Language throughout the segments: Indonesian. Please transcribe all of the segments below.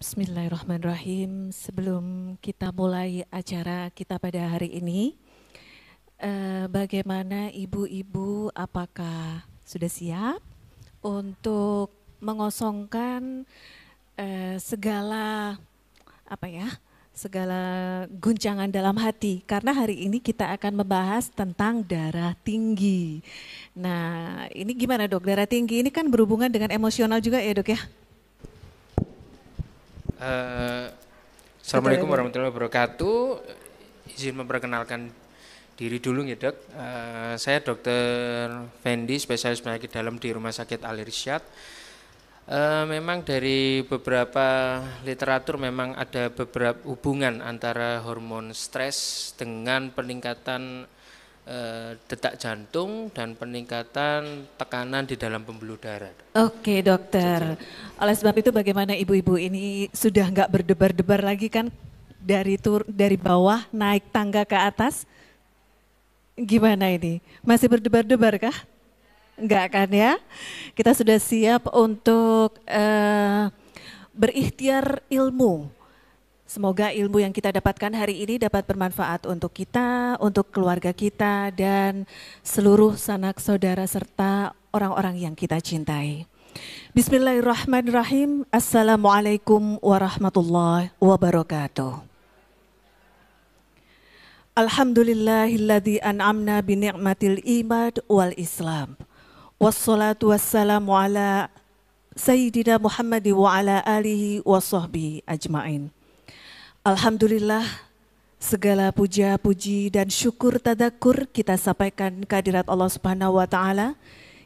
Bismillahirrahmanirrahim. Sebelum kita mulai acara kita pada hari ini, bagaimana ibu-ibu, apakah sudah siap untuk mengosongkan segala segala guncangan dalam hati, karena hari ini kita akan membahas tentang darah tinggi. Nah, ini gimana dok, darah tinggi ini kan berhubungan dengan emosional juga ya dok ya? Assalamualaikum warahmatullahi wabarakatuh. Izin memperkenalkan diri dulu ya dok. Saya Dr. Fendi, spesialis penyakit dalam di Rumah Sakit Al Irsyad. Memang dari beberapa literatur memang ada beberapa hubungan antara hormon stres dengan peningkatan detak jantung dan peningkatan tekanan di dalam pembuluh darah. Oke dokter, oleh sebab itu bagaimana ibu-ibu ini sudah nggak berdebar-debar lagi kan dari bawah naik tangga ke atas? Gimana ini? Masih berdebar-debar kah? Enggak kan ya? Kita sudah siap untuk berikhtiar ilmu. Semoga ilmu yang kita dapatkan hari ini dapat bermanfaat untuk kita, untuk keluarga kita, dan seluruh sanak saudara serta orang-orang yang kita cintai. Bismillahirrahmanirrahim. Assalamualaikum warahmatullahi wabarakatuh. Alhamdulillahilladzi an'amna bi ni'matil iman wal islam. Wassalatu wassalamu ala sayyidina Muhammad wa ala alihi wa sahbihi ajmain. Alhamdulillah, segala puja, puji dan syukur tadakur kita sampaikan kehadirat Allah Subhanahu wa taala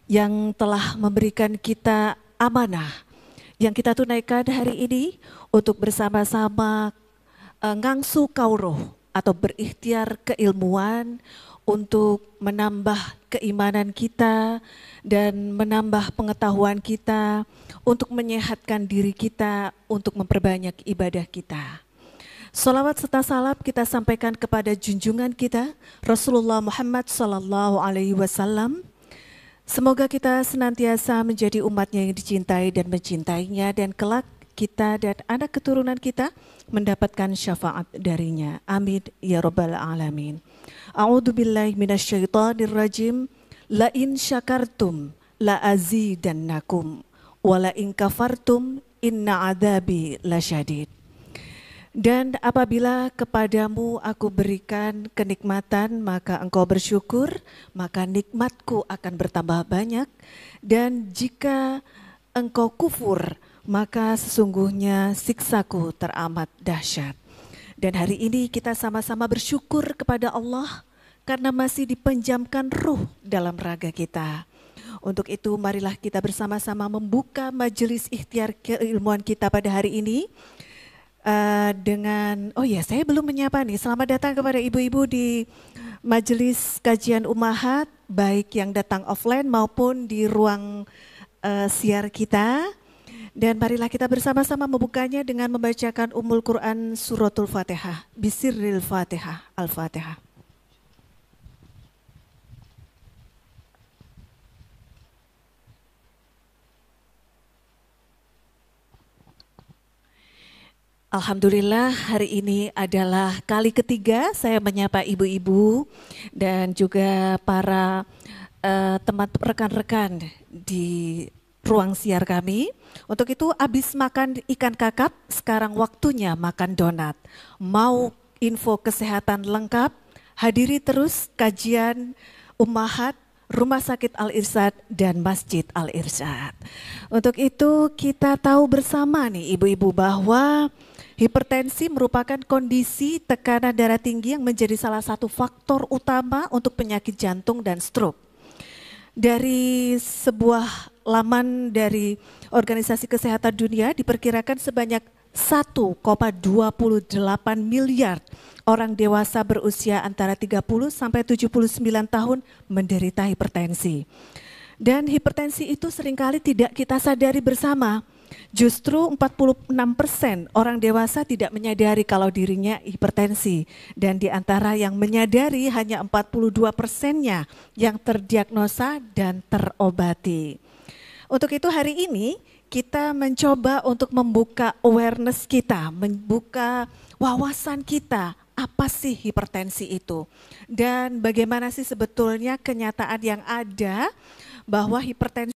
yang telah memberikan kita amanah yang kita tunaikan hari ini untuk bersama-sama ngangsu kauruh atau berikhtiar keilmuan untuk menambah keimanan kita dan menambah pengetahuan kita, untuk menyehatkan diri kita, untuk memperbanyak ibadah kita. Salawat serta salam kita sampaikan kepada junjungan kita Rasulullah Muhammad sallallahu alaihi wasallam. Semoga kita senantiasa menjadi umatnya yang dicintai dan mencintainya, dan kelak kita dan anak keturunan kita mendapatkan syafaat darinya. Amin ya rabbal alamin. A'udzubillahi minasyaitonir rajim. La in syakartum la azidannakum wa la in kafartum inna adzabi lasyadid. Dan apabila kepadamu aku berikan kenikmatan, maka engkau bersyukur, maka nikmatku akan bertambah banyak. Dan jika engkau kufur, maka sesungguhnya siksaku teramat dahsyat. Dan hari ini kita sama-sama bersyukur kepada Allah karena masih dipenjamkan ruh dalam raga kita. Untuk itu marilah kita bersama-sama membuka majelis ikhtiar keilmuan kita pada hari ini. Saya belum menyapa nih. Selamat datang kepada ibu-ibu di majelis kajian Ummahat, baik yang datang offline maupun di ruang siar kita. Dan marilah kita bersama-sama membukanya dengan membacakan Ummul Quran Suratul Fatihah, Bisirril Fatihah, Al-Fatihah. Alhamdulillah, hari ini adalah kali ketiga saya menyapa ibu-ibu dan juga para teman rekan-rekan di ruang siar kami. Untuk itu habis makan ikan kakap, sekarang waktunya makan donat. Mau info kesehatan lengkap, hadiri terus kajian Ummahat, Rumah Sakit Al Irsyad dan Masjid Al Irsyad. Untuk itu kita tahu bersama nih ibu-ibu bahwa hipertensi merupakan kondisi tekanan darah tinggi yang menjadi salah satu faktor utama untuk penyakit jantung dan stroke. Dari sebuah laman dari Organisasi Kesehatan Dunia diperkirakan sebanyak 1,28 miliar orang dewasa berusia antara 30 sampai 79 tahun menderita hipertensi. Dan hipertensi itu seringkali tidak kita sadari bersama. Justru 46% orang dewasa tidak menyadari kalau dirinya hipertensi, dan di antara yang menyadari hanya 42%-nya yang terdiagnosa dan terobati. Untuk itu hari ini kita mencoba untuk membuka awareness kita, membuka wawasan kita, apa sih hipertensi itu? Dan bagaimana sih sebetulnya kenyataan yang ada bahwa hipertensi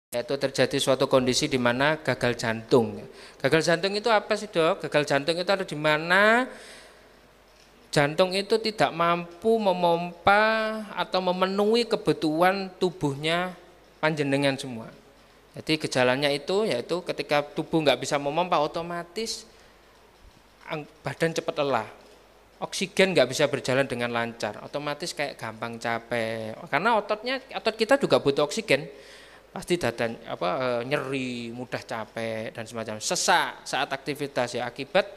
yaitu terjadi suatu kondisi di mana gagal jantung. Gagal jantung itu apa sih, Dok? Gagal jantung itu ada di mana jantung itu tidak mampu memompa atau memenuhi kebutuhan tubuhnya panjenengan semua. Jadi gejalanya itu yaitu ketika tubuh nggak bisa memompa, otomatis badan cepat lelah. Oksigen nggak bisa berjalan dengan lancar, otomatis kayak gampang capek. Karena otot kita juga butuh oksigen. Pasti nyeri, mudah capek dan semacam, sesak saat aktivitas ya, akibat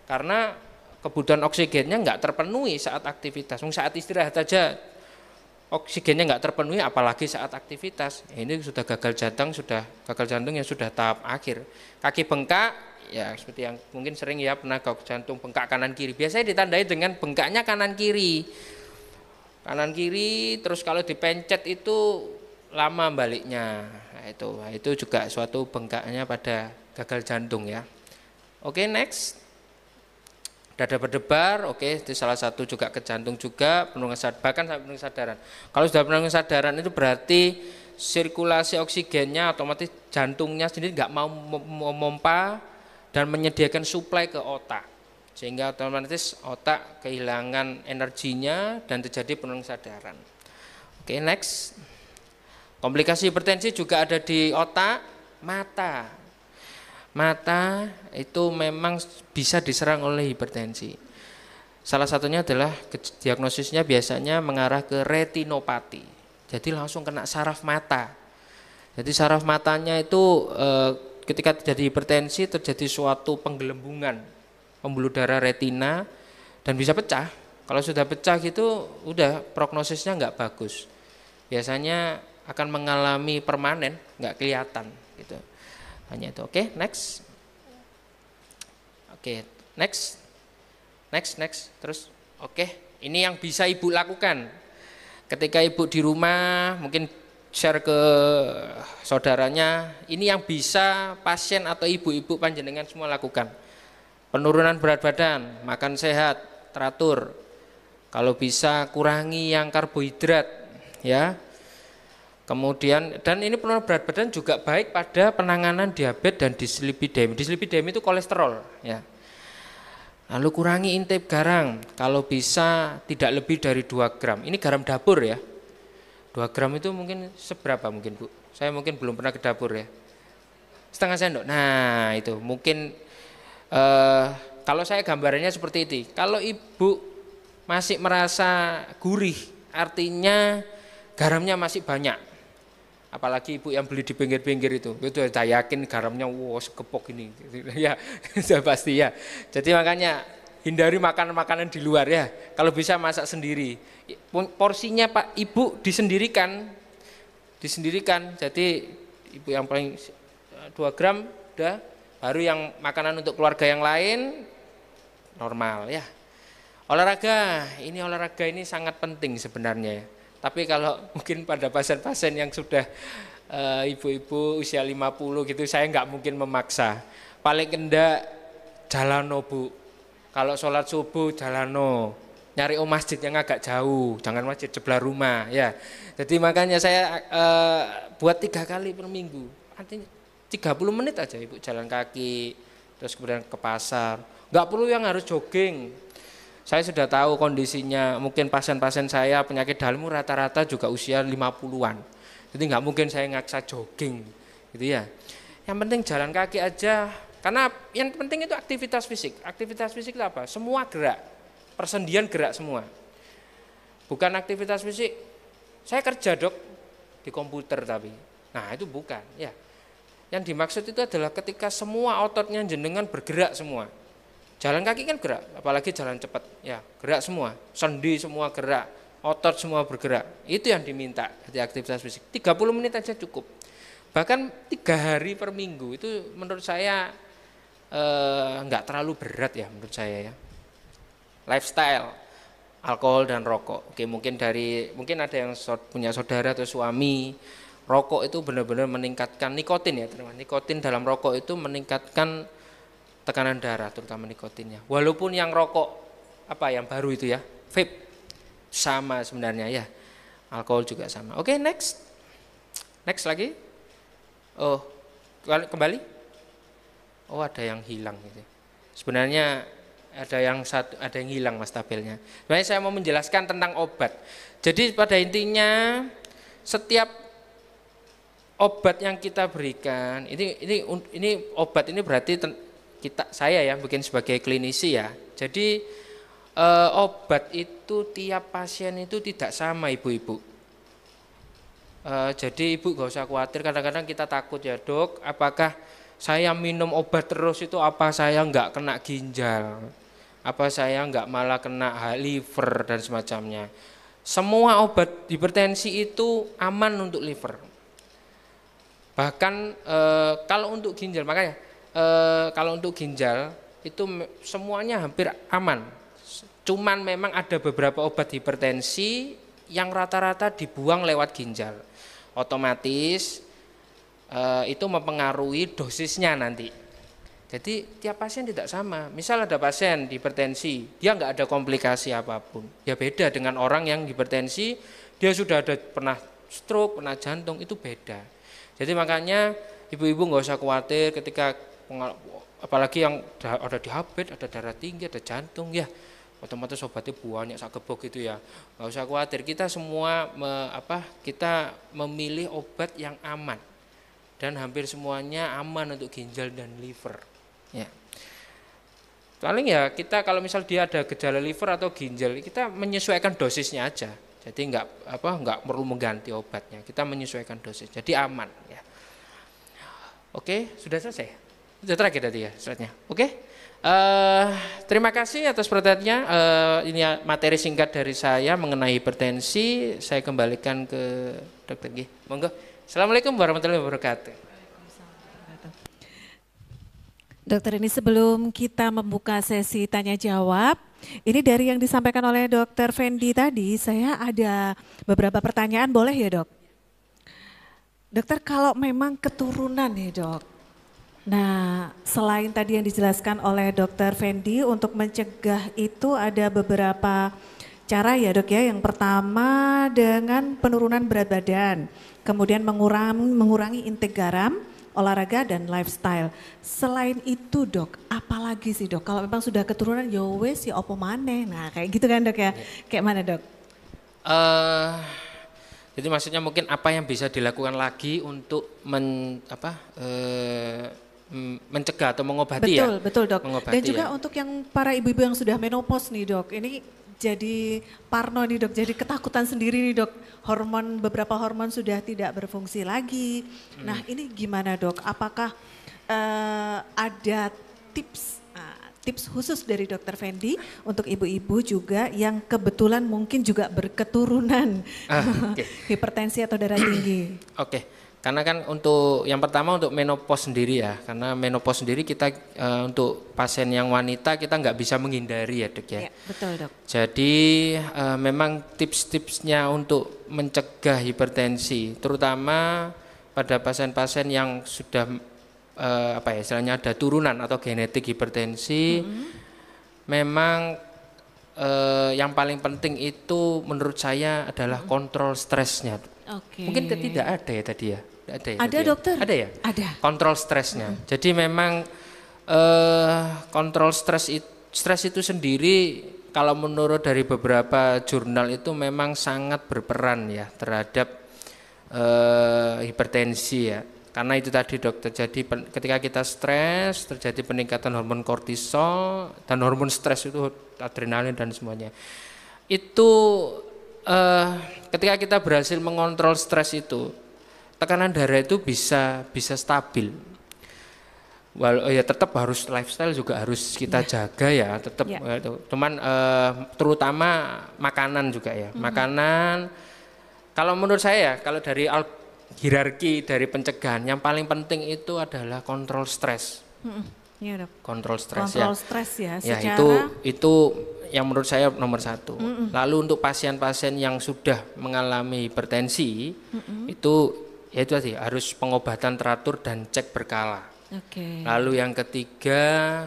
karena kebutuhan oksigennya nggak terpenuhi saat aktivitas. Saat istirahat saja oksigennya nggak terpenuhi, apalagi saat aktivitas. Ini sudah gagal jantung yang sudah tahap akhir. Kaki bengkak ya, seperti yang mungkin sering ya pernah gagal jantung bengkak kanan kiri. Biasanya ditandai dengan bengkaknya kanan kiri, terus kalau dipencet itu lama baliknya. Nah, itu juga suatu bengkaknya pada gagal jantung ya. Oke, next. Dada berdebar, oke, itu salah satu juga ke jantung juga, bahkan sampai penurunan kesadaran. Kalau sudah penurunan kesadaran itu berarti sirkulasi oksigennya otomatis jantungnya sendiri nggak mau memompa dan menyediakan suplai ke otak, sehingga otomatis otak kehilangan energinya dan terjadi penurunan kesadaran. Oke, next. Komplikasi hipertensi juga ada di otak, mata. Mata itu memang bisa diserang oleh hipertensi. Salah satunya adalah diagnosisnya biasanya mengarah ke retinopati. Jadi langsung kena saraf mata. Jadi saraf matanya itu ketika terjadi hipertensi terjadi suatu penggelembungan pembuluh darah retina dan bisa pecah. Kalau sudah pecah gitu udah prognosisnya nggak bagus. Biasanya akan mengalami permanen, nggak kelihatan gitu. Hanya itu. Oke, next. Oke, next. Terus, oke, ini yang bisa ibu lakukan. Ketika ibu di rumah, mungkin share ke saudaranya. Ini yang bisa pasien atau ibu-ibu panjenengan semua lakukan. Penurunan berat badan, makan sehat, teratur. Kalau bisa kurangi yang karbohidrat, ya. Kemudian, dan ini penurunan berat badan juga baik pada penanganan diabetes dan dislipidemi. Dislipidemi itu kolesterol, ya. Lalu kurangi intake garam, kalau bisa tidak lebih dari 2 gram. Ini garam dapur ya. 2 gram itu mungkin seberapa mungkin, Bu? Saya mungkin belum pernah ke dapur ya. Setengah sendok. Nah, itu mungkin kalau saya gambarannya seperti itu. Kalau ibu masih merasa gurih, artinya garamnya masih banyak. Apalagi ibu yang beli di pinggir-pinggir itu saya yakin garamnya sekepok ini ya, sudah pasti ya. Jadi makanya hindari makanan-makanan di luar ya. Kalau bisa masak sendiri. Porsinya Pak Ibu disendirikan. Jadi ibu yang paling 2 gram udah, baru yang makanan untuk keluarga yang lain normal ya. Olahraga ini sangat penting sebenarnya ya. Tapi kalau mungkin pada pasien-pasien yang sudah ibu-ibu usia 50 gitu, saya nggak mungkin memaksa. Paling enggak jalano, Bu. Kalau sholat subuh jalano, nyari masjid yang agak jauh, jangan masjid sebelah rumah ya. Jadi makanya saya buat 3 kali per minggu. Artinya 30 menit aja ibu jalan kaki, terus kemudian ke pasar. Nggak perlu yang harus jogging. Saya sudah tahu kondisinya, mungkin pasien-pasien saya penyakit dalam rata-rata juga usia 50-an. Jadi nggak mungkin saya ngaksa jogging gitu ya. Yang penting jalan kaki aja, karena yang penting itu aktivitas fisik. Aktivitas fisik itu apa? Semua gerak, persendian gerak semua. Bukan aktivitas fisik, saya kerja Dok di komputer tapi. Nah itu bukan ya. Yang dimaksud itu adalah ketika semua ototnya jenengan bergerak semua. Jalan kaki kan gerak, apalagi jalan cepat, ya gerak semua, sendi semua gerak, otot semua bergerak. Itu yang diminta di aktivitas fisik. 30 menit aja cukup. Bahkan 3 hari per minggu itu menurut saya nggak terlalu berat ya menurut saya ya. Lifestyle, alkohol dan rokok. Oke, mungkin ada yang punya saudara atau suami, rokok itu benar-benar meningkatkan nikotin ya teman-teman. Nikotin dalam rokok itu meningkatkan tekanan darah, terutama nikotinnya. Walaupun yang rokok yang baru itu ya, vape, sama sebenarnya ya. Alkohol juga sama. Oke, next lagi. Oh, kembali? Oh, ada yang hilang gitu. Sebenarnya ada yang hilang Mas tabelnya. Sebenarnya saya mau menjelaskan tentang obat. Jadi pada intinya setiap obat yang kita berikan, ini obat ini berarti saya ya mungkin sebagai klinisi ya. Jadi obat itu tiap pasien itu tidak sama ibu-ibu. Jadi ibu gak usah khawatir, kadang-kadang kita takut ya dok, apakah saya minum obat terus itu apa saya nggak kena ginjal, apa saya nggak malah kena liver dan semacamnya. Semua obat hipertensi itu aman untuk liver. Bahkan kalau untuk ginjal, makanya kalau untuk ginjal itu semuanya hampir aman. Cuman memang ada beberapa obat hipertensi yang rata-rata dibuang lewat ginjal. Otomatis itu mempengaruhi dosisnya nanti. Jadi tiap pasien tidak sama. Misal ada pasien hipertensi, dia nggak ada komplikasi apapun. Ya beda dengan orang yang hipertensi, dia sudah ada pernah stroke, pernah jantung, itu beda. Jadi makanya ibu-ibu nggak usah khawatir ketika apalagi yang ada diabetes, ada darah tinggi, ada jantung ya. Otomatis obatnya banyak sak gebok gitu ya. Nggak usah khawatir. Kita semua kita memilih obat yang aman. Dan hampir semuanya aman untuk ginjal dan liver. Ya. Paling ya kita kalau misal dia ada gejala liver atau ginjal, kita menyesuaikan dosisnya aja. Jadi nggak perlu mengganti obatnya. Kita menyesuaikan dosis. Jadi aman ya. Oke, sudah selesai. Sudah terakhir tadi ya slide-nya. Oke. Terima kasih atas perhatiannya. Ini materi singkat dari saya mengenai hipertensi. Saya kembalikan ke Dr. G. Monggo. Assalamualaikum warahmatullahi wabarakatuh. Dokter, ini sebelum kita membuka sesi tanya jawab, ini dari yang disampaikan oleh Dokter Fendi tadi, saya ada beberapa pertanyaan, boleh ya dok? Dokter, kalau memang keturunan ya dok, nah selain tadi yang dijelaskan oleh Dokter Fendi, untuk mencegah itu ada beberapa cara ya dok ya. Yang pertama dengan penurunan berat badan, kemudian mengurangi intake garam, olahraga dan lifestyle. Selain itu dok, apalagi sih dok? Kalau memang sudah keturunan ya wes ya opo maneh. Nah kayak gitu kan dok ya. Kayak mana dok? Jadi maksudnya mungkin apa yang bisa dilakukan lagi untuk mencegah atau mengobati ya? Betul dok. Mengobati, dan juga ya? untuk yang para ibu-ibu yang sudah menopause nih dok, ini jadi parno nih dok, jadi ketakutan sendiri nih dok, beberapa hormon sudah tidak berfungsi lagi. Nah ini gimana dok, apakah ada tips khusus dari Dokter Fendi untuk ibu-ibu juga yang kebetulan mungkin juga berketurunan hipertensi atau darah tinggi? Oke. Karena kan untuk yang pertama untuk menopause sendiri ya, karena menopause sendiri kita untuk pasien yang wanita kita nggak bisa menghindari ya dok ya. Ya betul dok. Jadi memang tips-tipsnya untuk mencegah hipertensi, terutama pada pasien-pasien yang sudah istilahnya ada turunan atau genetik hipertensi, memang yang paling penting itu menurut saya adalah kontrol stresnya. Mungkin tidak ada ya tadi ya. Ada dokter? Ada ya? Ada. Kontrol stresnya. Jadi memang kontrol stres itu sendiri kalau menurut dari beberapa jurnal itu memang sangat berperan ya terhadap hipertensi ya. Karena itu tadi dokter, jadi ketika kita stres terjadi peningkatan hormon kortisol dan hormon stres itu adrenalin dan semuanya. Itu ketika kita berhasil mengontrol stres itu, tekanan darah itu bisa stabil. Ya tetap harus lifestyle juga harus kita jaga ya, tetap. Cuman terutama makanan juga ya. Makanan kalau menurut saya kalau dari hierarki dari pencegahan yang paling penting itu adalah kontrol stres. Iya dok. Kontrol stres ya. Kontrol stres ya. Ya itu yang menurut saya nomor satu. Lalu untuk pasien-pasien yang sudah mengalami hipertensi itu ya itu tadi harus pengobatan teratur dan cek berkala. Lalu yang ketiga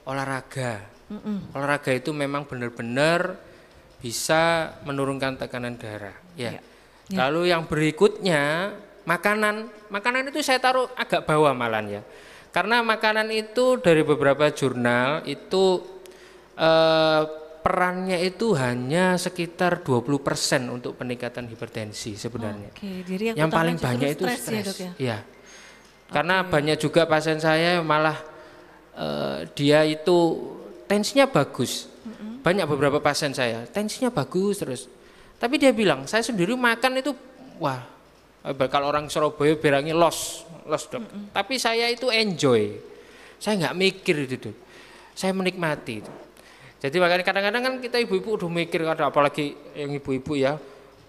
olahraga. Olahraga itu memang benar-benar bisa menurunkan tekanan darah. Ya. Lalu yang berikutnya Makanan itu saya taruh agak bawah malan ya. Karena makanan itu dari beberapa jurnal itu perannya itu hanya sekitar 20% untuk peningkatan hipertensi sebenarnya. Oke, jadi yang paling banyak itu stres stres. ya, Dok, ya? Iya. Karena banyak juga pasien saya malah dia itu tensinya bagus. Banyak beberapa pasien saya tensinya bagus terus. Tapi dia bilang, saya sendiri makan itu wah, kalau orang Surabaya bilangnya los Dok. Tapi saya itu enjoy. Saya nggak mikir itu, Dok. Saya menikmati itu. Jadi makanya kadang-kadang kan kita ibu-ibu udah mikir, apalagi yang ibu-ibu ya,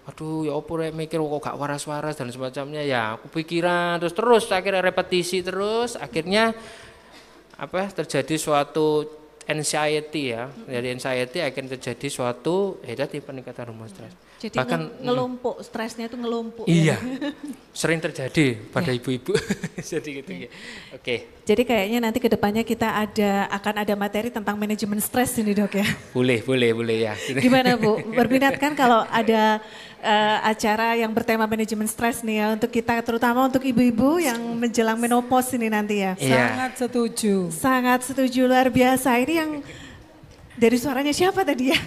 aduh ya apa rek mikir kok gak waras-waras dan semacamnya ya, aku pikiran terus akhirnya repetisi terus, akhirnya apa terjadi suatu anxiety ya, dari anxiety akan terjadi suatu tadi peningkatan hormon stres. Jadi bahkan ngelumpuk, stresnya itu ngelumpuk. Iya, ya? sering terjadi pada ibu-ibu. Jadi gitu ya. Oke. Jadi kayaknya nanti kedepannya kita akan ada materi tentang manajemen stres ini, Dok, ya. Boleh ya. Gimana Bu? Berminat kan kalau ada acara yang bertema manajemen stres nih ya untuk kita, terutama untuk ibu-ibu yang menjelang menopause ini nanti ya. Iya. Sangat setuju. Sangat setuju, luar biasa. Ini yang dari suaranya siapa tadi ya?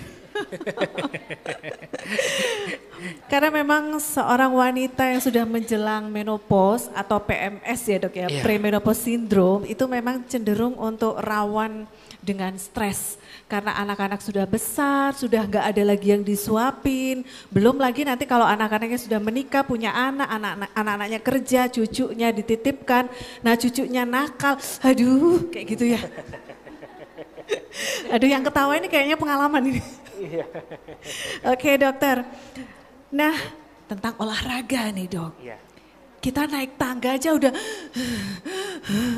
Karena memang seorang wanita yang sudah menjelang menopause atau PMS ya, Dok ya, premenopause syndrome, itu memang cenderung untuk rawan dengan stres. Karena anak-anak sudah besar, sudah nggak ada lagi yang disuapin. Belum lagi nanti kalau anak-anaknya sudah menikah, punya anak-anaknya kerja, cucunya dititipkan. Nah cucunya nakal, aduh kayak gitu ya. Aduh yang ketawa ini kayaknya pengalaman ini. Oke dokter. Nah tentang olahraga nih dok. Kita naik tangga aja udah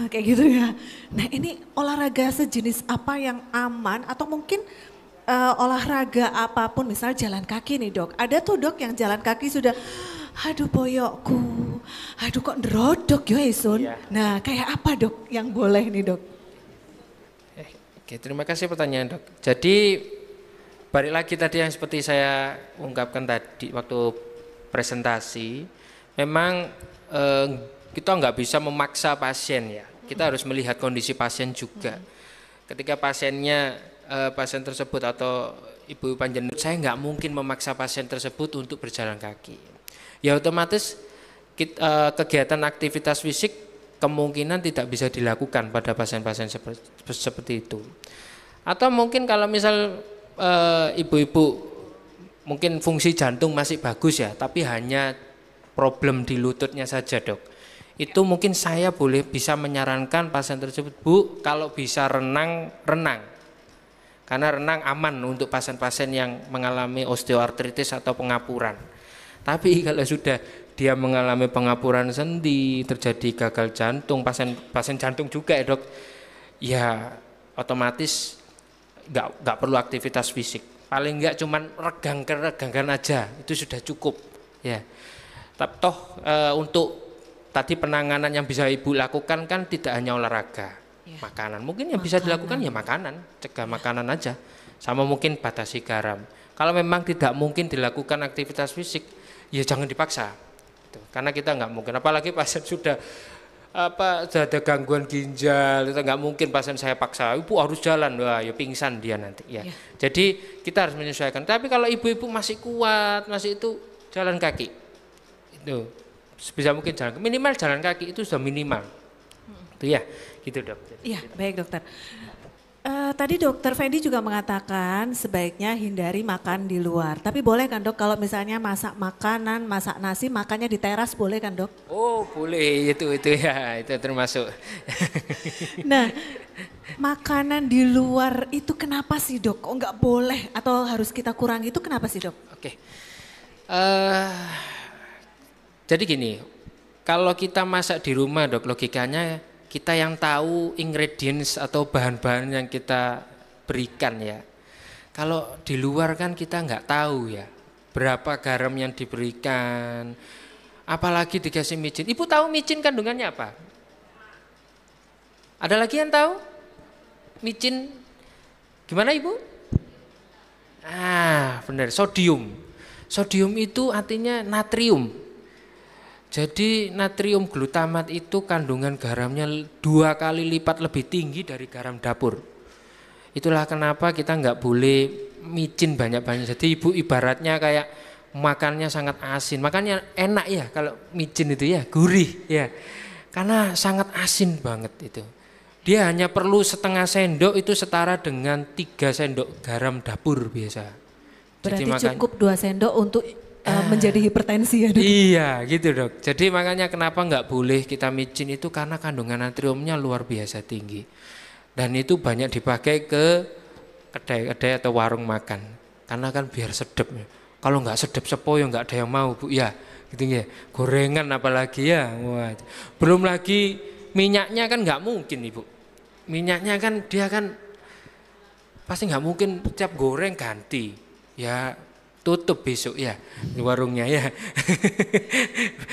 kayak gitu ya. Nah ini olahraga sejenis apa yang aman atau mungkin olahraga apapun, misalnya jalan kaki nih dok. Ada tuh dok yang jalan kaki sudah, aduh boyokku, aduh kok nerodok ya Esun. Nah kayak apa dok yang boleh nih dok? Oke, terima kasih pertanyaan dok. Jadi balik lagi tadi yang seperti saya ungkapkan tadi waktu presentasi, memang kita nggak bisa memaksa pasien ya. Kita harus melihat kondisi pasien juga. Ketika pasien tersebut atau ibu panjenengan, saya nggak mungkin memaksa pasien tersebut untuk berjalan kaki. Ya otomatis kegiatan aktivitas fisik kemungkinan tidak bisa dilakukan pada pasien-pasien seperti itu. Atau mungkin kalau misal ibu-ibu mungkin fungsi jantung masih bagus ya, tapi hanya problem di lututnya saja dok. Itu mungkin saya bisa menyarankan pasien tersebut, Bu, kalau bisa renang. Karena renang aman untuk pasien-pasien yang mengalami osteoartritis atau pengapuran. Tapi kalau sudah dia mengalami pengapuran sendi, terjadi gagal jantung, pasien jantung juga ya dok, ya otomatis nggak perlu aktivitas fisik. Paling nggak cuman regangkan aja, itu sudah cukup ya. Tapi toh untuk tadi penanganan yang bisa ibu lakukan kan tidak hanya olahraga, makanan. Mungkin yang bisa dilakukan ya makanan, cegah makanan aja. Sama mungkin batasi garam. Kalau memang tidak mungkin dilakukan aktivitas fisik, ya jangan dipaksa. Karena kita nggak mungkin, apalagi pasien sudah ada gangguan ginjal, itu nggak mungkin pasien saya paksa, ibu harus jalan, wah ya pingsan dia nanti ya. Jadi kita harus menyesuaikan. Tapi kalau ibu-ibu masih kuat, masih itu jalan kaki, itu bisa mungkin minimal jalan kaki itu sudah minimal, itu ya, gitu dok. Iya baik dokter. Tadi dokter Fendi juga mengatakan sebaiknya hindari makan di luar. Tapi boleh kan dok kalau misalnya masak makanan, masak nasi, makannya di teras boleh kan dok? Oh boleh, itu ya, itu termasuk. Nah makanan di luar itu kenapa sih dok? Kok nggak boleh atau harus kita kurangi itu kenapa sih dok? Oke, jadi gini, kalau kita masak di rumah dok, logikanya kita yang tahu ingredients atau bahan-bahan yang kita berikan ya. Kalau di luar kan kita nggak tahu ya berapa garam yang diberikan, apalagi dikasih micin. Ibu tahu micin kandungannya apa? Ada lagi yang tahu? Micin gimana ibu? Benar, sodium. Sodium itu artinya natrium. Jadi natrium glutamat itu kandungan garamnya 2 kali lipat lebih tinggi dari garam dapur. Itulah kenapa kita nggak boleh micin banyak-banyak. Jadi ibu ibaratnya kayak makannya sangat asin. Makanya enak ya kalau micin itu ya, gurih ya. Karena sangat asin banget itu. Dia hanya perlu setengah sendok itu setara dengan 3 sendok garam dapur biasa. Jadi Berarti makanya cukup 2 sendok untuk menjadi hipertensi ya dok? iya gitu dok. Jadi makanya kenapa nggak boleh kita micin itu karena kandungan natriumnya luar biasa tinggi. Dan itu banyak dipakai ke kedai-kedai atau warung makan. Karena kan biar sedap. Kalau nggak sedap sepoyo nggak ada yang mau bu ya. Gitu ya. Gorengan apalagi ya. Wah. Belum lagi minyaknya kan nggak mungkin ibu. Minyaknya kan dia kan pasti nggak mungkin tiap goreng ganti. Ya tutup besok ya warungnya ya.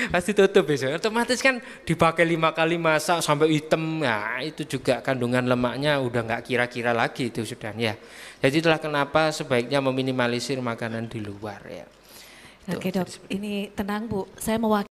Pasti tutup besok. Otomatis kan dipakai 5 kali masak sampai hitam. Nah itu juga kandungan lemaknya udah nggak kira-kira lagi itu sudah ya. Jadi itulah kenapa sebaiknya meminimalisir makanan di luar ya. Oke dok, ini tenang bu, saya mewakili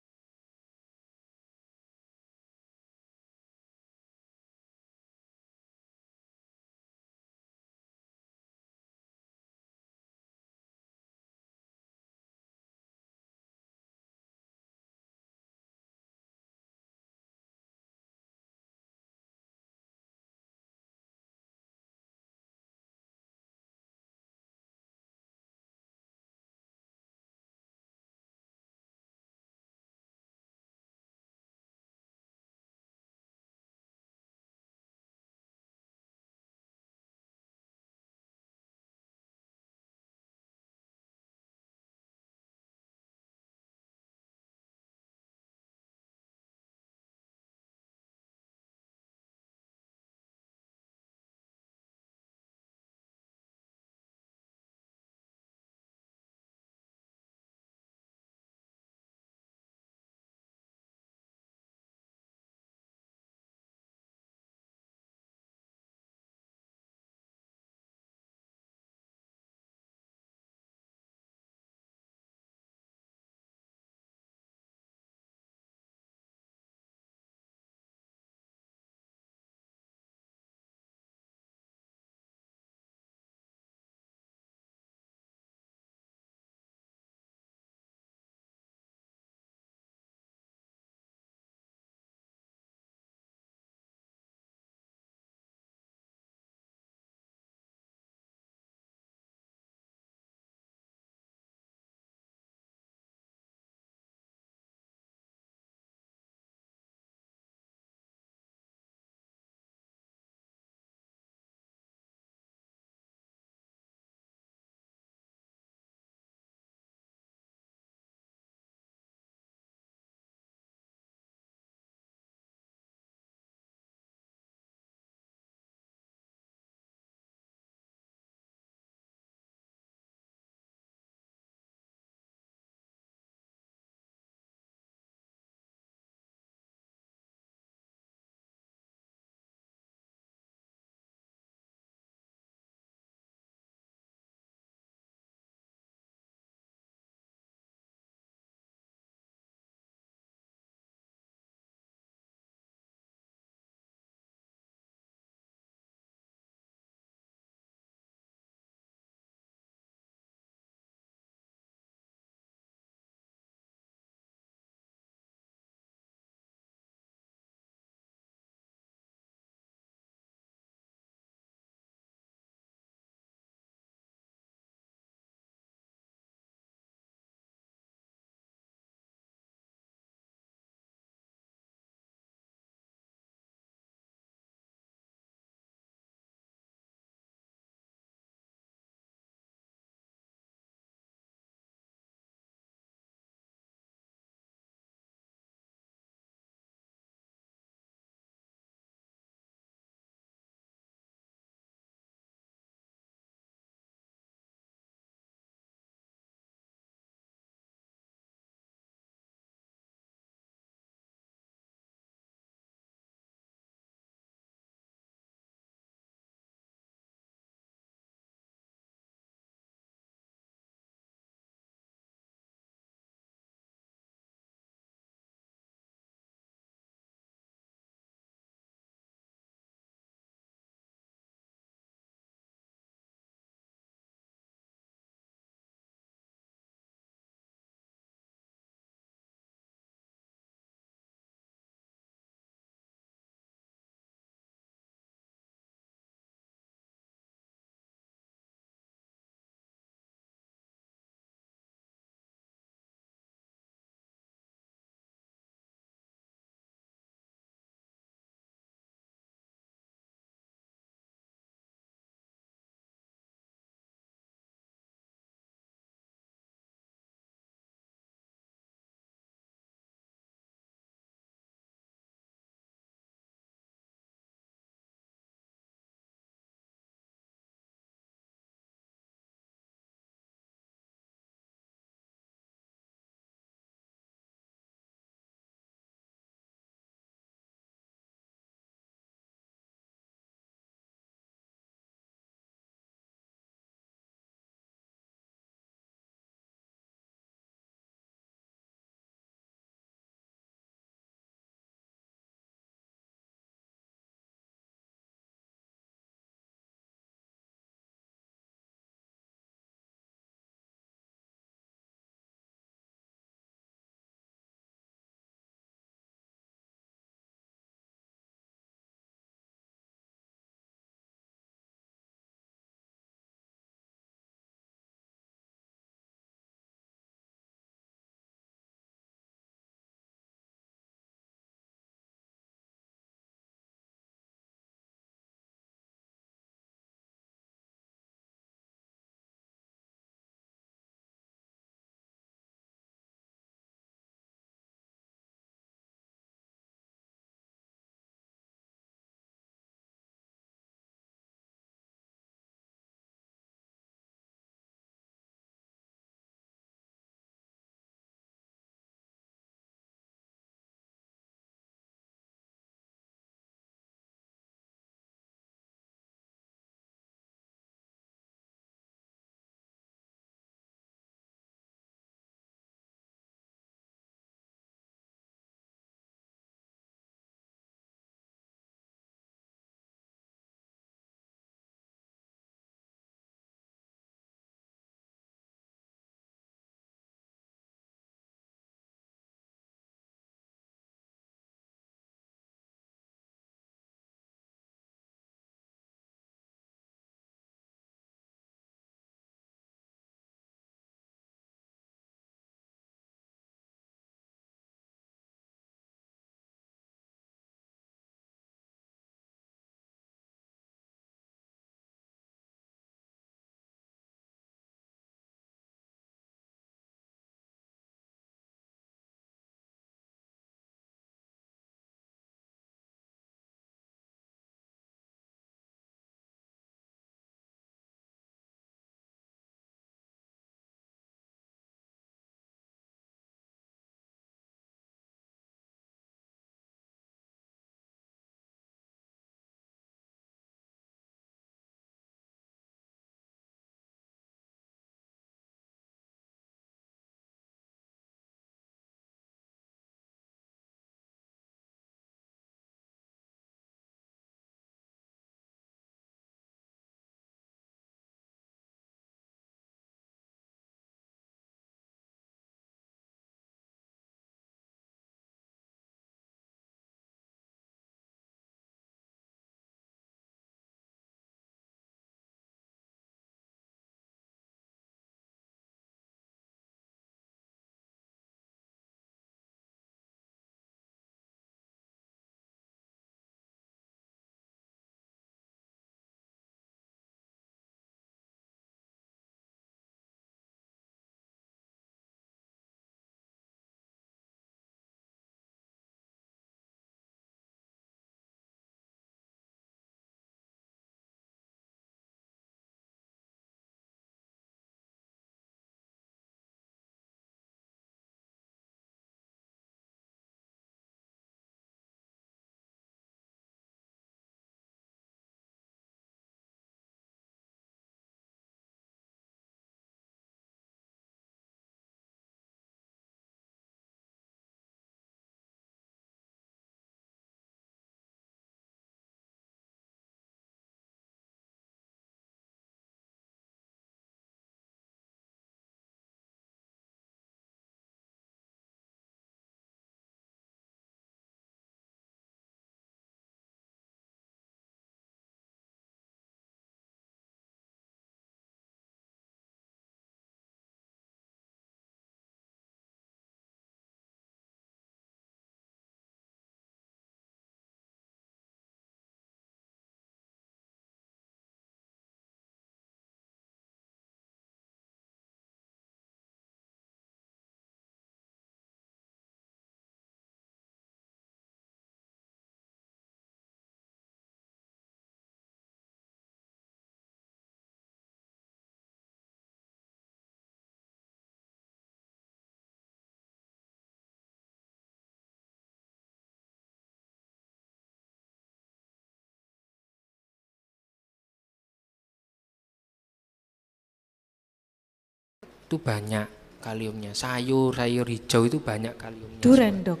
itu banyak kaliumnya. Sayur hijau itu banyak kaliumnya. Duren dok.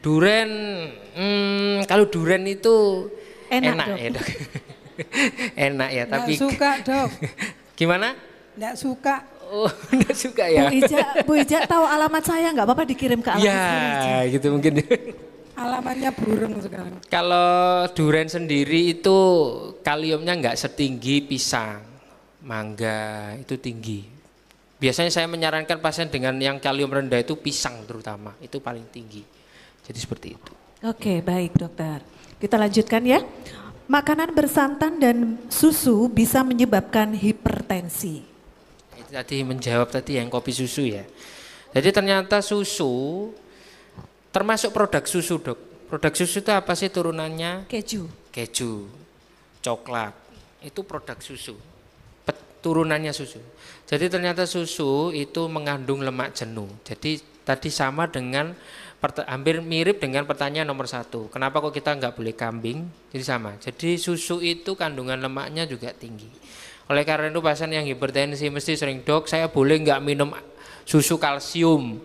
Duren, kalau duren itu enak Dok. ya dok. Enak ya, tapi Nggak suka dok. gimana? Nggak suka. Oh, enggak suka ya? Bu Ija tahu alamat saya nggak apa-apa dikirim ke alamat saya aja. Ya, gitu mungkin. Alamatnya burung sekarang. Kalau duren sendiri itu kaliumnya nggak setinggi pisang, mangga itu tinggi. Biasanya saya menyarankan pasien dengan yang kalium rendah itu pisang terutama, itu paling tinggi. Jadi seperti itu. Oke, baik dokter. Kita lanjutkan ya. Makanan bersantan dan susu bisa menyebabkan hipertensi. Itu tadi menjawab tadi yang kopi susu ya. Jadi ternyata susu termasuk produk susu dok. Produk susu itu apa sih turunannya? Keju. Keju, coklat, itu produk susu. Turunannya susu. Jadi ternyata susu itu mengandung lemak jenuh. Jadi tadi sama dengan hampir mirip dengan pertanyaan nomor 1. Kenapa kok kita nggak boleh kambing? Jadi sama. Jadi susu itu kandungan lemaknya juga tinggi. Oleh karena itu pasien yang hipertensi mesti sering, dok saya boleh nggak minum susu kalsium?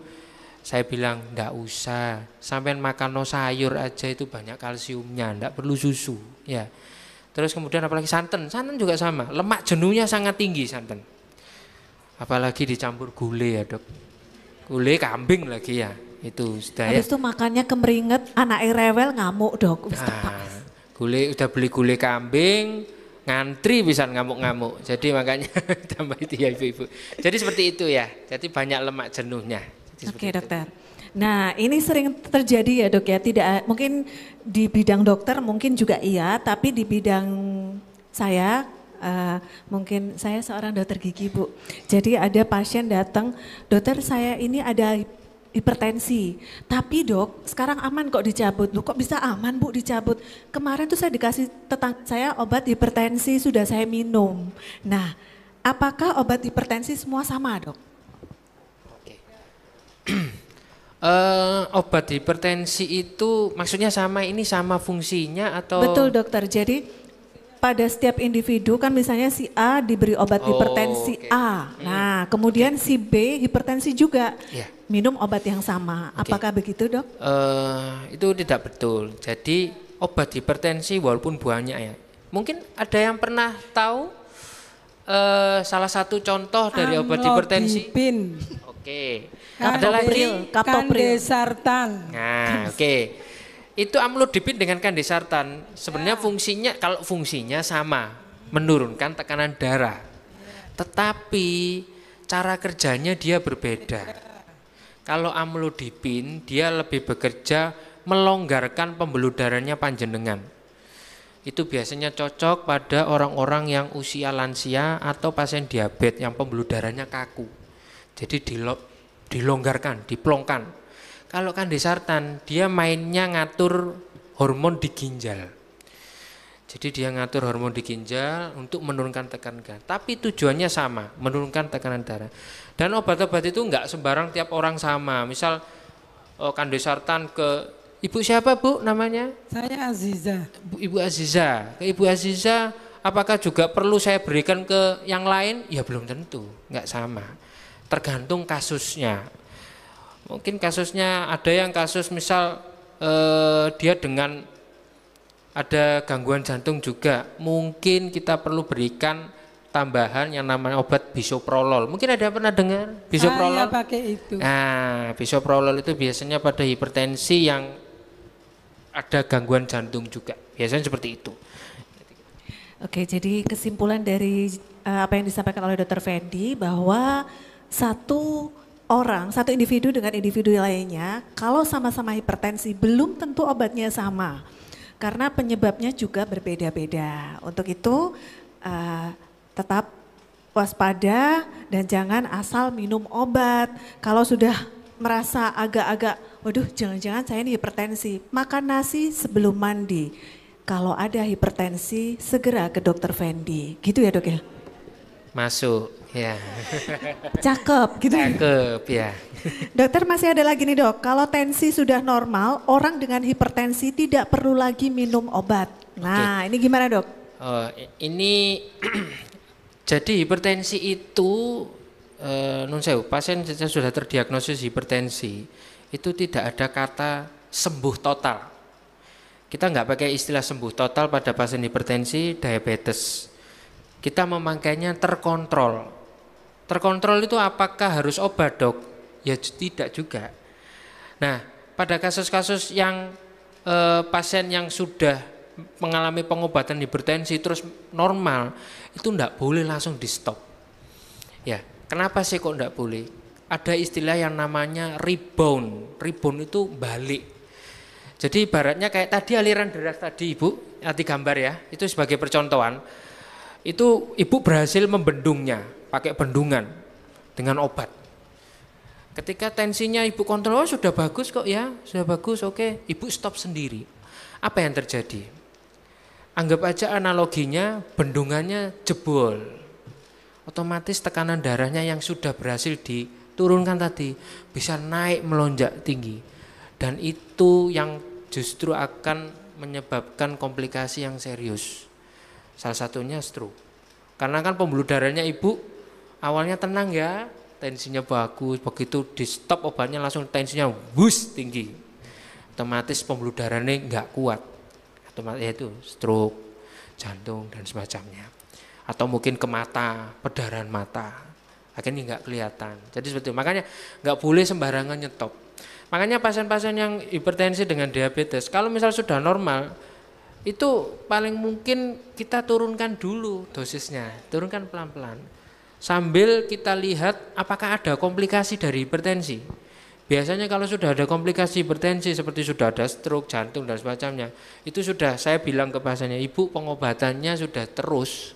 Saya bilang nggak usah. Sampai makan no sayur aja itu banyak kalsiumnya, nggak perlu susu. Ya. Terus kemudian apalagi santan juga sama. Lemak jenuhnya sangat tinggi santan. Apalagi dicampur gulai ya dok. Gulai kambing lagi ya. Itu sudah ya. Habis itu makannya kemeringet, anak rewel ngamuk dok. Gulai udah beli gulai kambing, ngantri bisa ngamuk-ngamuk. Jadi makanya tambah itu ya ibu-ibu. Jadi seperti itu ya. Jadi banyak lemak jenuhnya. Oke dokter. Nah ini sering terjadi ya dok ya. Tidak mungkin di bidang dokter mungkin juga iya, tapi di bidang saya mungkin saya seorang dokter gigi bu. Jadi ada pasien datang, dokter saya ini ada hipertensi. Tapi dok, sekarang aman kok dicabut. Loh kok bisa aman bu dicabut? Kemarin tuh saya dikasih tetangga saya obat hipertensi sudah saya minum. Nah, apakah obat hipertensi semua sama dok? Oke. Obat hipertensi itu maksudnya sama ini sama fungsinya atau? Betul dokter. Jadi pada setiap individu kan misalnya si A diberi obat hipertensi okay. A. Nah, kemudian si B hipertensi juga. Yeah. Minum obat yang sama. Okay. Apakah begitu, dok? Itu tidak betul. Jadi obat hipertensi walaupun banyak ya. Mungkin ada yang pernah tahu salah satu contoh dari obat hipertensi? Oke. Kandesartan. Nah, oke. Itu amlodipin dengan kandesartan sebenarnya fungsinya, kalau fungsinya sama, menurunkan tekanan darah. Tetapi cara kerjanya dia berbeda. Kalau amlodipin dia lebih bekerja melonggarkan pembuluh darahnya panjenengan. Itu biasanya cocok pada orang-orang yang usia lansia atau pasien diabetes yang pembuluh darahnya kaku. Jadi dilonggarkan, diplongkan. Kalau kandesartan dia mainnya ngatur hormon di ginjal. Jadi dia ngatur hormon di ginjal untuk menurunkan tekanan darah. Tapi tujuannya sama, menurunkan tekanan darah. Dan obat-obat itu enggak sembarang tiap orang sama. Misal kandesartan ke ibu siapa bu namanya? Saya Aziza. Ibu Aziza. Ke Ibu Aziza apakah juga perlu saya berikan ke yang lain? Ya belum tentu, enggak sama. Tergantung kasusnya. Mungkin kasusnya ada yang kasus misal dia dengan ada gangguan jantung juga, mungkin kita perlu berikan tambahan yang namanya obat bisoprolol. Mungkin ada yang pernah dengar bisoprolol? Saya pakai itu. Nah, bisoprolol itu biasanya pada hipertensi yang ada gangguan jantung juga. Biasanya seperti itu. Oke, jadi kesimpulan dari apa yang disampaikan oleh Dr. Fendi bahwa satu individu dengan individu lainnya, kalau sama-sama hipertensi belum tentu obatnya sama, karena penyebabnya juga berbeda-beda. Untuk itu tetap waspada dan jangan asal minum obat. Kalau sudah merasa agak-agak, waduh jangan-jangan saya ini hipertensi, makan nasi sebelum mandi. Kalau ada hipertensi segera ke Dr. Fendi, gitu ya dok ya? Masuk, ya. Cakep gitu. Cakep ya. Dokter masih ada lagi nih dok, kalau tensi sudah normal, orang dengan hipertensi tidak perlu lagi minum obat. Nah ini gimana dok? Ini jadi hipertensi itu nun sewu, pasien yang sudah terdiagnosis hipertensi itu tidak ada kata sembuh total. Kita nggak pakai istilah sembuh total pada pasien hipertensi, diabetes. Kita memakainya terkontrol. Terkontrol itu apakah harus obat, Dok? Ya tidak juga. Nah, pada kasus-kasus yang pasien yang sudah mengalami pengobatan hipertensi terus normal, itu enggak boleh langsung di stop. Ya, kenapa sih kok enggak boleh? Ada istilah yang namanya rebound. Rebound itu balik. Jadi ibaratnya kayak tadi aliran darah tadi Ibu, nanti gambar ya, itu sebagai percontohan. Itu Ibu berhasil membendungnya pakai bendungan dengan obat. Ketika tensinya Ibu kontrol, oh, sudah bagus kok ya, sudah bagus, oke. Ibu stop sendiri. Apa yang terjadi? Anggap aja analoginya bendungannya jebol. Otomatis tekanan darahnya yang sudah berhasil diturunkan tadi bisa naik melonjak tinggi. Dan itu yang justru akan menyebabkan komplikasi yang serius. Salah satunya stroke. Karena kan pembuluh darahnya Ibu awalnya tenang ya, tensinya bagus, begitu di stop obatnya langsung tensinya bus tinggi. Otomatis pembuluh darahnya enggak kuat. Otomatis itu stroke, jantung dan semacamnya. Atau mungkin ke mata, perdarahan mata. Akhirnya enggak kelihatan. Jadi seperti itu. Makanya enggak boleh sembarangan nyetop. Makanya pasien-pasien yang hipertensi dengan diabetes, kalau misal sudah normal, itu paling mungkin kita turunkan dulu dosisnya, turunkan pelan-pelan. Sambil kita lihat apakah ada komplikasi dari hipertensi. Biasanya kalau sudah ada komplikasi hipertensi seperti sudah ada stroke, jantung dan semacamnya, itu sudah saya bilang ke pasiennya, Ibu pengobatannya sudah terus,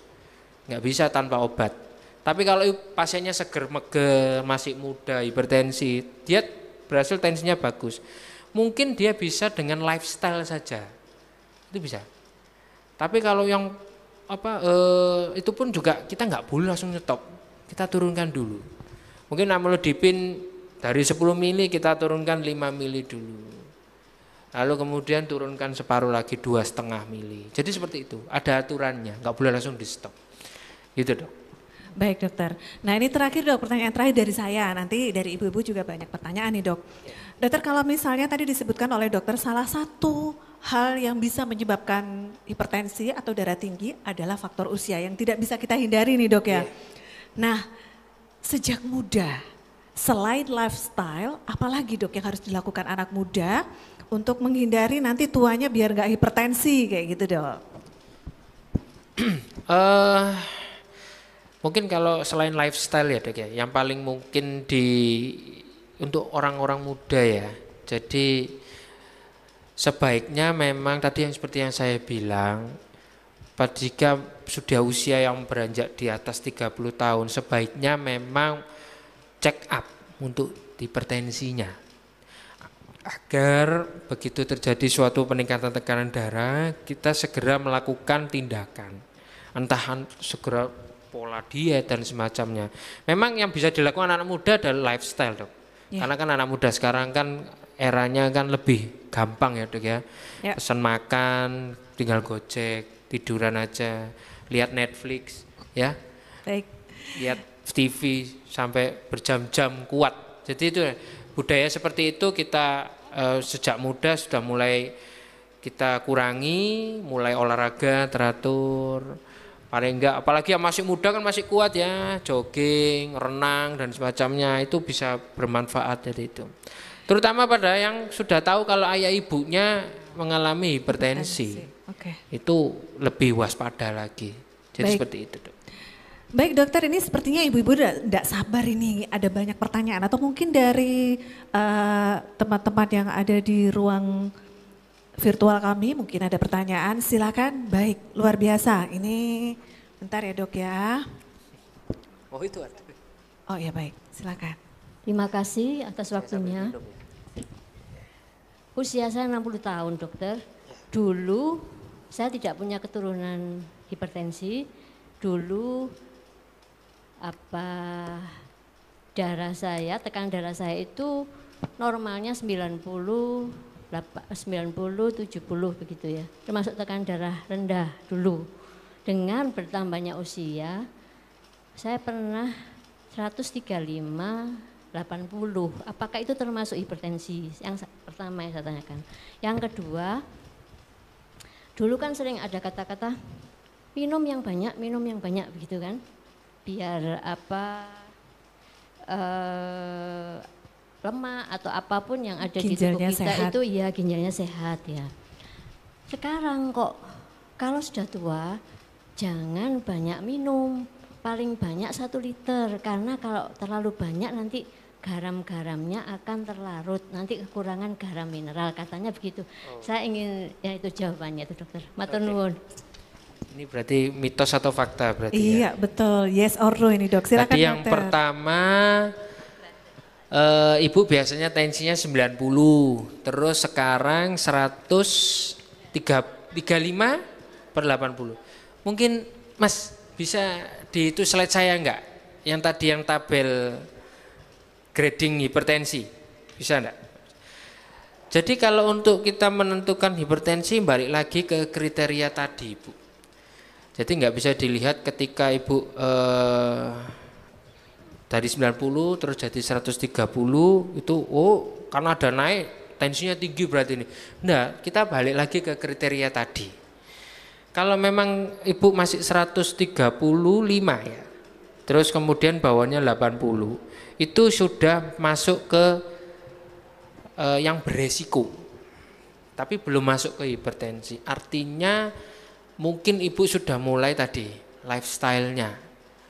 nggak bisa tanpa obat. Tapi kalau pasiennya seger meger, masih muda, hipertensi, dia berhasil tensinya bagus, mungkin dia bisa dengan lifestyle saja, itu bisa. Tapi kalau yang itu pun juga kita nggak boleh langsung nyetop, kita turunkan dulu. Mungkin amlodipin dari 10 mili kita turunkan 5 mili dulu, lalu kemudian turunkan separuh lagi 2,5 mili. Jadi seperti itu, ada aturannya, nggak boleh langsung di stop, gitu Dok. Baik dokter. Nah ini terakhir Dok, pertanyaan terakhir dari saya. Nanti dari ibu-ibu juga banyak pertanyaan nih Dok. Dokter, kalau misalnya tadi disebutkan oleh dokter salah satu hal yang bisa menyebabkan hipertensi atau darah tinggi adalah faktor usia yang tidak bisa kita hindari nih Dok ya. Nah sejak muda, selain lifestyle, apalagi Dok yang harus dilakukan anak muda untuk menghindari nanti tuanya biar nggak hipertensi kayak gitu Dok? Mungkin kalau selain lifestyle ya Dok ya, yang paling mungkin untuk orang-orang muda ya. Jadi sebaiknya memang tadi yang seperti yang saya bilang, jika sudah usia yang beranjak di atas 30 tahun, sebaiknya memang check up untuk hipertensinya. Agar begitu terjadi suatu peningkatan tekanan darah, kita segera melakukan tindakan. Entah segera pola diet dan semacamnya. Memang yang bisa dilakukan anak muda adalah lifestyle Dok. Karena kan anak muda sekarang kan eranya kan lebih gampang ya Dok ya. Pesan makan, tinggal gojek, tiduran aja, lihat Netflix ya. Baik. Lihat TV sampai berjam-jam kuat. Jadi itu budaya seperti itu kita sejak muda sudah mulai kita kurangi, mulai olahraga teratur. Paling enggak, apalagi yang masih muda kan masih kuat ya, jogging, renang dan semacamnya, itu bisa bermanfaat dari itu. Terutama pada yang sudah tahu kalau ayah ibunya mengalami hipertensi. Itu lebih waspada lagi. Jadi seperti itu Dok. Baik dokter, ini sepertinya ibu-ibu tidak sabar ini, ada banyak pertanyaan atau mungkin dari teman-teman yang ada di ruang virtual kami mungkin ada pertanyaan, silakan. Baik, luar biasa. Ini bentar ya Dok ya. Oh itu ada. Oh ya baik, silakan. Terima kasih atas waktunya. Usia saya 60 tahun dokter. Dulu saya tidak punya keturunan hipertensi. Dulu tekanan darah saya itu normalnya 90 70 begitu ya, termasuk tekanan darah rendah dulu. Dengan bertambahnya usia, saya pernah 135/80. Apakah itu termasuk hipertensi? Yang pertama yang saya tanyakan. Yang kedua, dulu kan sering ada kata-kata minum yang banyak begitu kan? Biar lemak atau apapun yang ada di tubuh Ginjalnya kita sehat. itu ya ginjalnya sehat ya. Sekarang kok kalau sudah tua jangan banyak minum, paling banyak 1 liter karena kalau terlalu banyak nanti garam-garamnya akan terlarut, nanti kekurangan garam mineral katanya begitu. Saya ingin ya itu jawabannya itu dokter. Matur nuwun. Ini berarti mitos atau fakta berarti ya? Iya betul, yes or no ini dok, silakan Tadi yang dokter. pertama ibu biasanya tensinya 90, terus sekarang 135/80. Mungkin Mas bisa di itu slide saya enggak? Yang tadi yang tabel grading hipertensi, bisa enggak? Jadi kalau untuk kita menentukan hipertensi balik lagi ke kriteria tadi Ibu. Jadi nggak bisa dilihat ketika Ibu dari 90 terus jadi 130 itu karena ada naik tensinya tinggi berarti ini. Enggak, kita balik lagi ke kriteria tadi. Kalau memang Ibu masih 135 ya. Terus kemudian bawahnya 80. Itu sudah masuk ke yang beresiko. Tapi belum masuk ke hipertensi. Artinya mungkin Ibu sudah mulai tadi lifestyle-nya.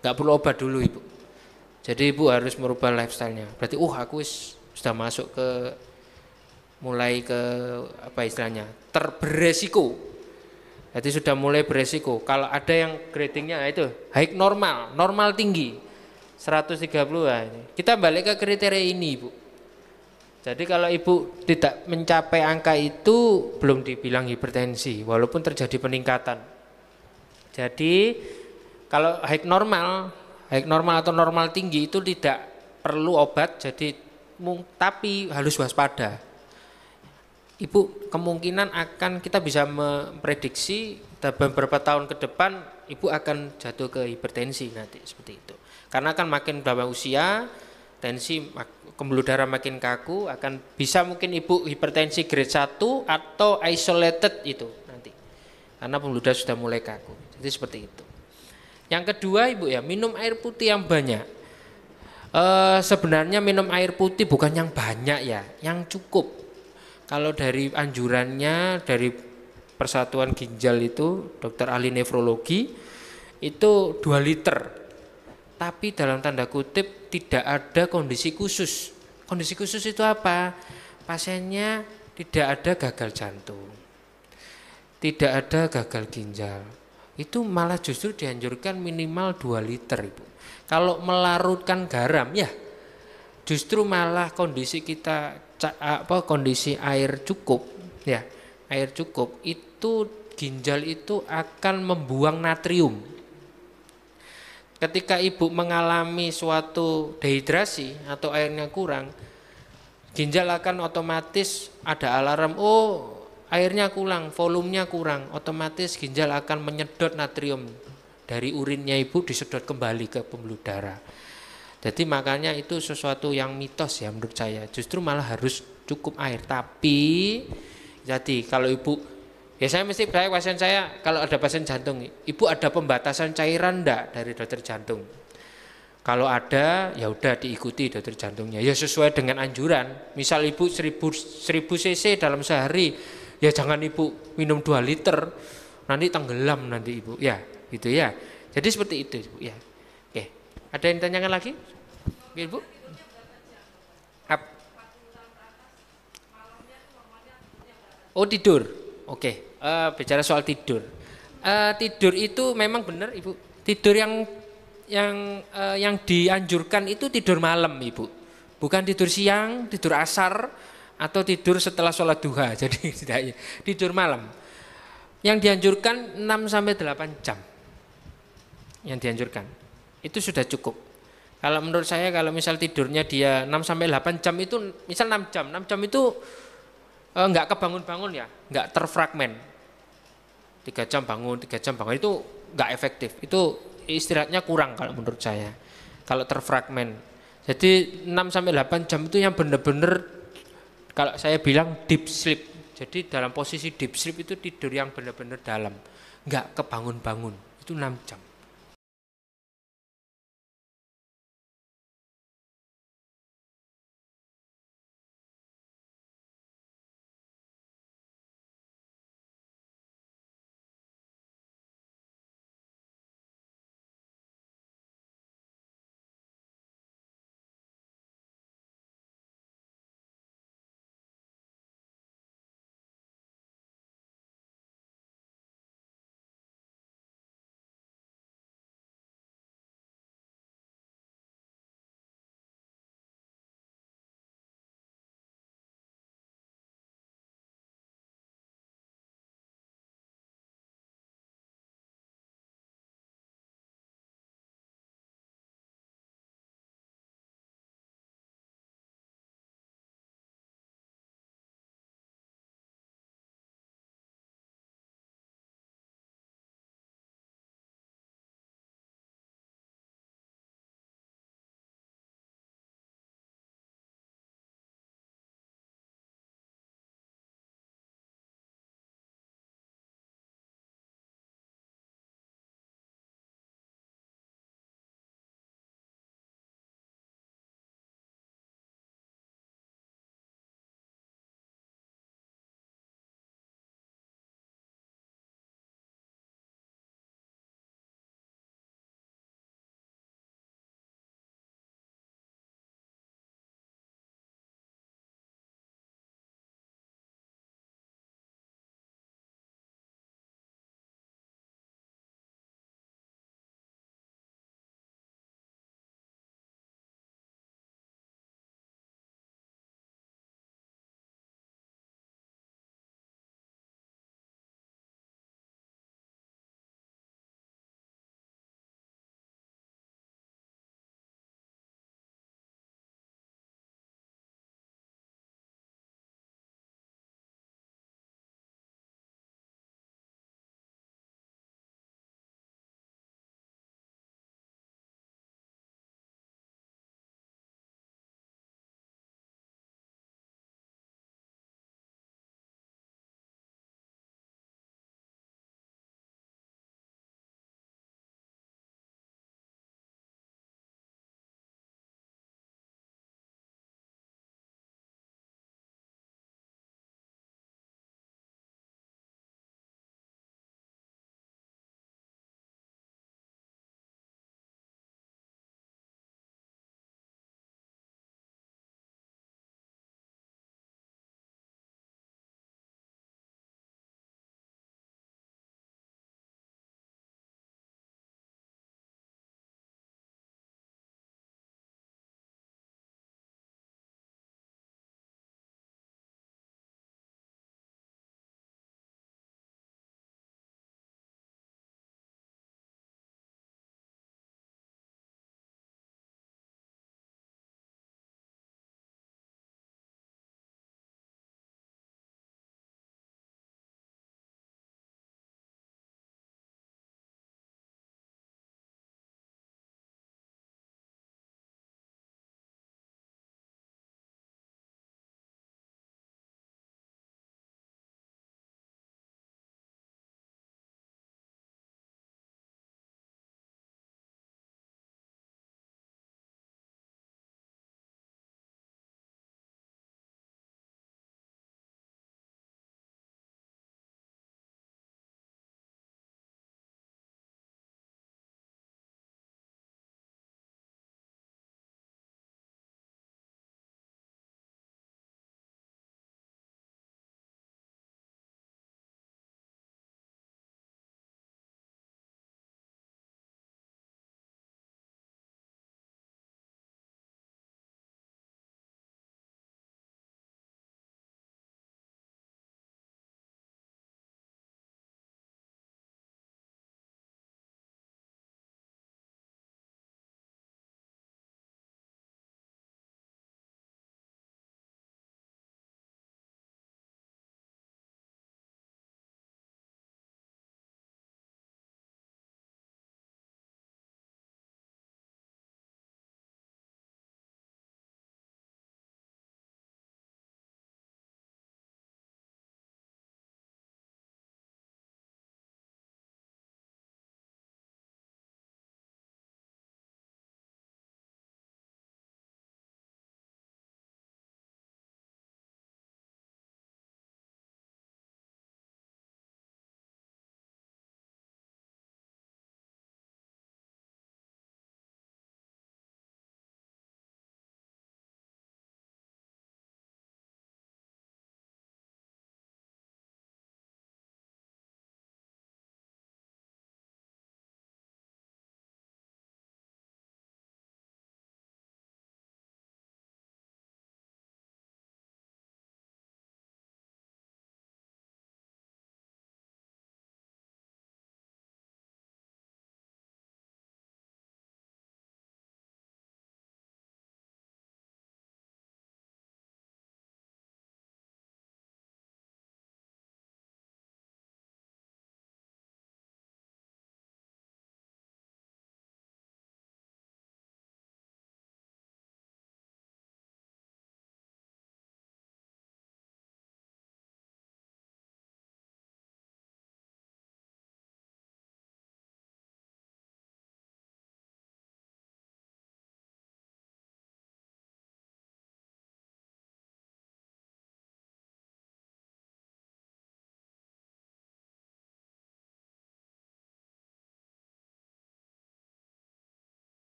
Enggak perlu obat dulu Ibu. Jadi Ibu harus merubah lifestyle-nya. Berarti aku sudah masuk ke mulai ke apa istilahnya? Terberesiko. Jadi sudah mulai beresiko. Kalau ada yang gradingnya itu high normal tinggi 130 ini. Kita balik ke kriteria ini Ibu. Jadi kalau Ibu tidak mencapai angka itu belum dibilang hipertensi walaupun terjadi peningkatan. Jadi kalau high normal atau normal tinggi itu tidak perlu obat, jadi tapi harus waspada. Ibu kemungkinan akan kita bisa memprediksi beberapa tahun ke depan Ibu akan jatuh ke hipertensi nanti seperti itu. Karena akan makin berapa usia, tensi pembuluh darah makin kaku, akan bisa mungkin Ibu hipertensi grade 1 atau isolated itu nanti. Karena pembuluh darah sudah mulai kaku. Jadi seperti itu. Yang kedua Ibu ya, minum air putih yang banyak. Sebenarnya minum air putih bukan yang banyak ya, yang cukup. Kalau dari anjurannya dari Persatuan Ginjal itu, dokter ahli nefrologi itu 2 liter. Tapi dalam tanda kutip tidak ada kondisi khusus. Kondisi khusus itu apa? Pasiennya tidak ada gagal jantung, tidak ada gagal ginjal. Itu malah justru dianjurkan minimal 2 liter Ibu. Kalau melarutkan garam ya justru malah kondisi kita kondisi air cukup ya, air cukup itu ginjal itu akan membuang natrium. Ketika Ibu mengalami suatu dehidrasi atau airnya kurang, ginjal akan otomatis ada alarm, airnya kurang, volumenya kurang, otomatis ginjal akan menyedot natrium dari urinnya Ibu, disedot kembali ke pembuluh darah. Jadi makanya itu sesuatu yang mitos ya menurut saya. Justru malah harus cukup air. Tapi jadi kalau Ibu, ya saya pasien saya kalau ada pasien jantung, Ibu ada pembatasan cairan enggak dari dokter jantung? Kalau ada ya udah diikuti dokter jantungnya. Ya sesuai dengan anjuran. Misal Ibu 1000 cc dalam sehari, ya jangan Ibu minum 2 liter. Nanti tenggelam nanti Ibu. Ya, gitu ya. Jadi seperti itu Ibu ya. Oke. Ada yang ditanyakan lagi? Ibu? Oh tidur. Oke. Bicara soal tidur. Tidur itu memang benar Ibu. Tidur yang dianjurkan itu tidur malam Ibu. Bukan tidur siang, tidur asar atau tidur setelah sholat duha. Jadi tidak tidur malam. Yang dianjurkan 6 sampai 8 jam. Yang dianjurkan. Itu sudah cukup. Kalau menurut saya kalau misal tidurnya dia 6 sampai 8 jam itu misal 6 jam itu enggak kebangun-bangun ya, enggak terfragmen. 3 jam bangun itu enggak efektif. Itu istirahatnya kurang kalau menurut saya. kalau terfragmen. Jadi 6 sampai 8 jam itu yang benar-benar kalau saya bilang deep sleep. Jadi dalam posisi deep sleep itu tidur yang benar-benar dalam, nggak kebangun-bangun. Itu 6 jam.